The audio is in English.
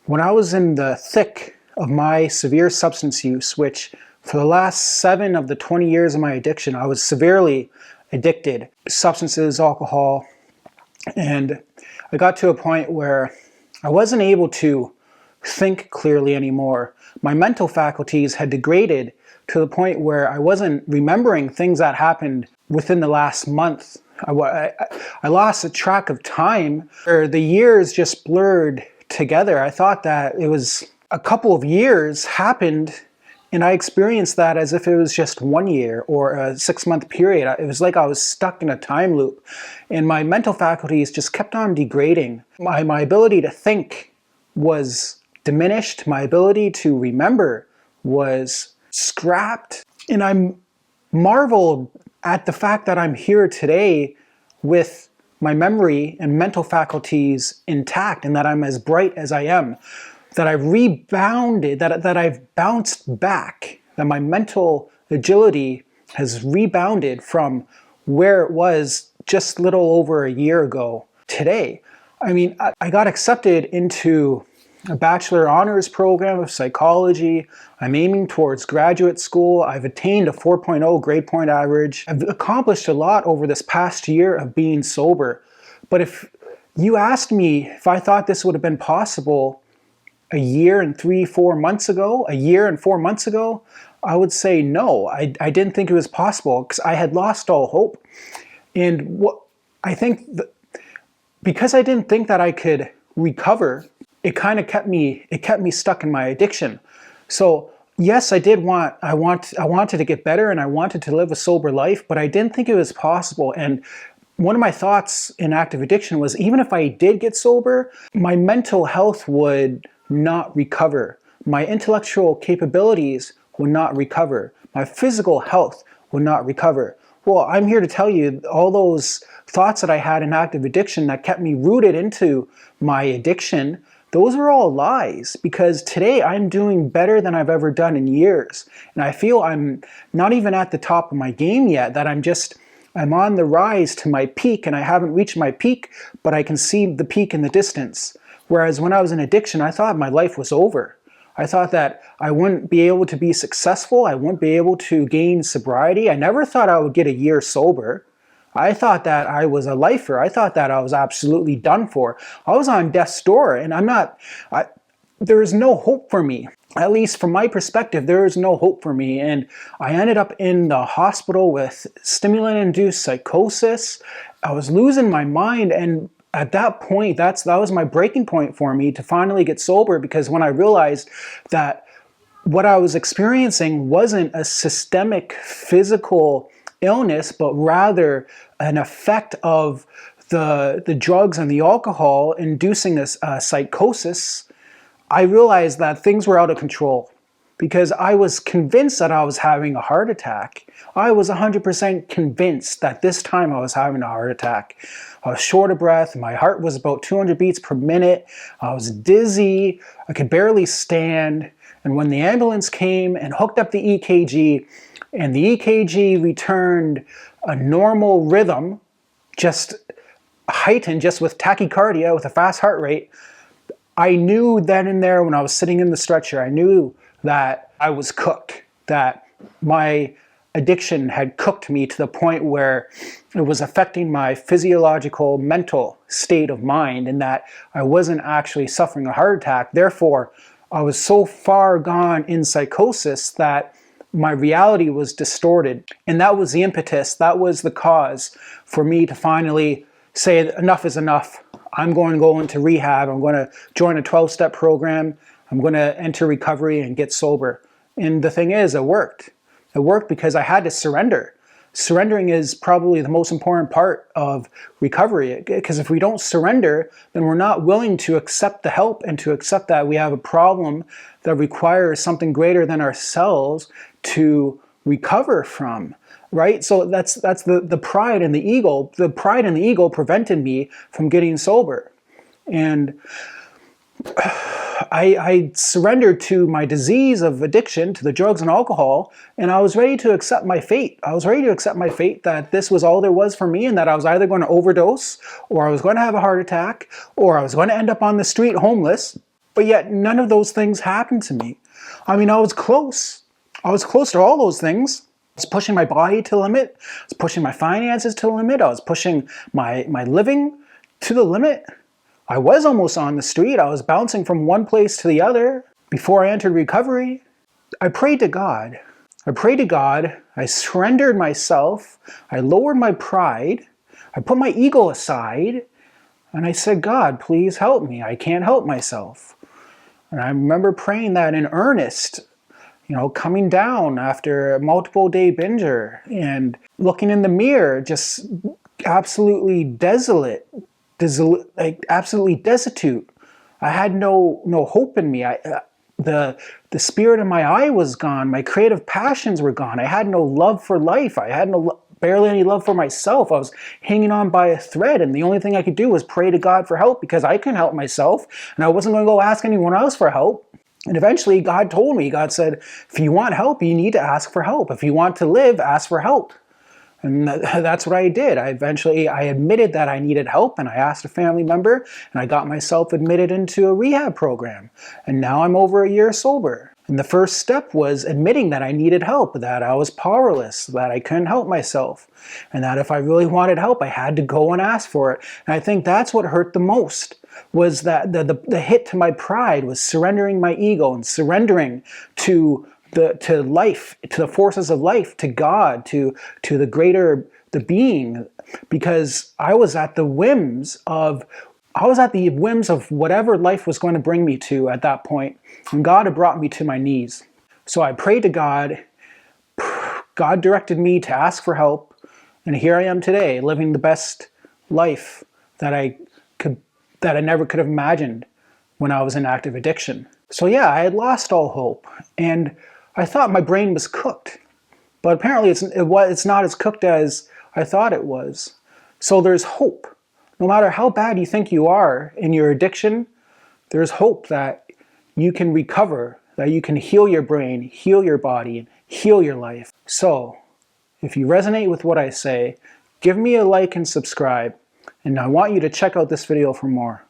When I was in the thick of my severe substance use, which for the last 7 of the 20 years of my addiction, I was severely addicted to substances, alcohol, and I got to a point where I wasn't able to think clearly anymore. My mental faculties had degraded to the point where I wasn't remembering things that happened within the last month. I lost a track of time, or the years just blurred together. I thought that it was a couple of years happened, and I experienced that as if it was just 1 year or a 6-month period. It was like I was stuck in a time loop, and my mental faculties just kept on degrading. My ability to think was diminished. My ability to remember was scrapped. And I marveled at the fact that I'm here today with my memory and mental faculties intact, and that I'm as bright as I am, that I've rebounded, that I've bounced back, that my mental agility has rebounded from where it was just a little over a year ago today. I mean, I got accepted into a bachelor honors program of psychology. I'm aiming towards graduate school. I've attained a 4.0 grade point average. I've accomplished a lot over this past year of being sober. But if you asked me if I thought this would have been possible a year and 4 months ago, I would say no. I didn't think it was possible because I had lost all hope. And what I think because I didn't think that I could recover, it kind of kept me stuck in my addiction. So yes, I wanted to get better, and I wanted to live a sober life, but I didn't think it was possible. And one of my thoughts in active addiction was, even if I did get sober, my mental health would not recover. My intellectual capabilities would not recover. My physical health would not recover. Well, I'm here to tell you, all those thoughts that I had in active addiction that kept me rooted into my addiction, those are all lies, because today I'm doing better than I've ever done in years. And I feel I'm not even at the top of my game yet, that I'm on the rise to my peak, and I haven't reached my peak, but I can see the peak in the distance. Whereas when I was in addiction, I thought my life was over. I thought that I wouldn't be able to be successful. I wouldn't be able to gain sobriety. I never thought I would get a year sober. I thought that I was a lifer. I thought that I was absolutely done for. I was on death's door, and there is no hope for me. At least from my perspective, there is no hope for me. And I ended up in the hospital with stimulant-induced psychosis. I was losing my mind, and at that point, that was my breaking point for me to finally get sober, because when I realized that what I was experiencing wasn't a systemic physical illness, but rather an effect of the drugs and the alcohol inducing a psychosis, I realized that things were out of control, because I was convinced that I was having a heart attack. I was 100% convinced that this time I was having a heart attack. I was short of breath. My heart was about 200 beats per minute. I was dizzy. I could barely stand. And when the ambulance came and hooked up the EKG, and the EKG returned a normal rhythm, just heightened, just with tachycardia, with a fast heart rate, I knew then and there, when I was sitting in the stretcher, I knew that I was cooked, that my addiction had cooked me to the point where it was affecting my physiological, mental state of mind, and that I wasn't actually suffering a heart attack. Therefore, I was so far gone in psychosis that my reality was distorted. And that was the impetus, that was the cause for me to finally say, enough is enough. I'm going to go into rehab. I'm going to join a 12-step program. I'm going to enter recovery and get sober. And the thing is, it worked. It worked because I had to surrender. Surrendering is probably the most important part of recovery, because if we don't surrender, then we're not willing to accept the help and to accept that we have a problem that requires something greater than ourselves to recover from, right? So that's the pride and the ego. The pride and the ego prevented me from getting sober. And I surrendered to my disease of addiction, to the drugs and alcohol, and I was ready to accept my fate. I was ready to accept my fate, that this was all there was for me, and that I was either going to overdose, or I was going to have a heart attack, or I was going to end up on the street homeless. But yet none of those things happened to me. I mean, I was close. I was close to all those things. I was pushing my body to the limit. I was pushing my finances to the limit. I was pushing my living to the limit. I was almost on the street. I was bouncing from one place to the other before I entered recovery. I prayed to God. I prayed to God. I surrendered myself. I lowered my pride. I put my ego aside. And I said, God, please help me. I can't help myself. And I remember praying that in earnest, coming down after a multiple day binger and looking in the mirror, just absolutely desolate, like absolutely destitute. I had no hope in me. The spirit in my eye was gone. My creative passions were gone. I had no love for life. I had barely any love for myself. I was hanging on by a thread, and the only thing I could do was pray to God for help because I couldn't help myself, and I wasn't going to go ask anyone else for help. And eventually God told me, God said, if you want help, you need to ask for help. If you want to live, ask for help. And that's what I did. I admitted that I needed help, and I asked a family member, and I got myself admitted into a rehab program. And now I'm over a year sober. And the first step was admitting that I needed help, that I was powerless, that I couldn't help myself, and that if I really wanted help, I had to go and ask for it. And I think that's what hurt the most, was that the hit to my pride was surrendering my ego and surrendering to life, to the forces of life, to God, to the being, because I was at the whims of whatever life was going to bring me to at that point. And God had brought me to my knees. So I prayed to God. God directed me to ask for help. And here I am today, living the best life that I never could have imagined when I was in active addiction. So yeah, I had lost all hope. And I thought my brain was cooked. But apparently it's not as cooked as I thought it was. So there's hope. No matter how bad you think you are in your addiction, there's hope that you can recover, that you can heal your brain, heal your body, and heal your life. So, if you resonate with what I say, give me a like and subscribe, and I want you to check out this video for more.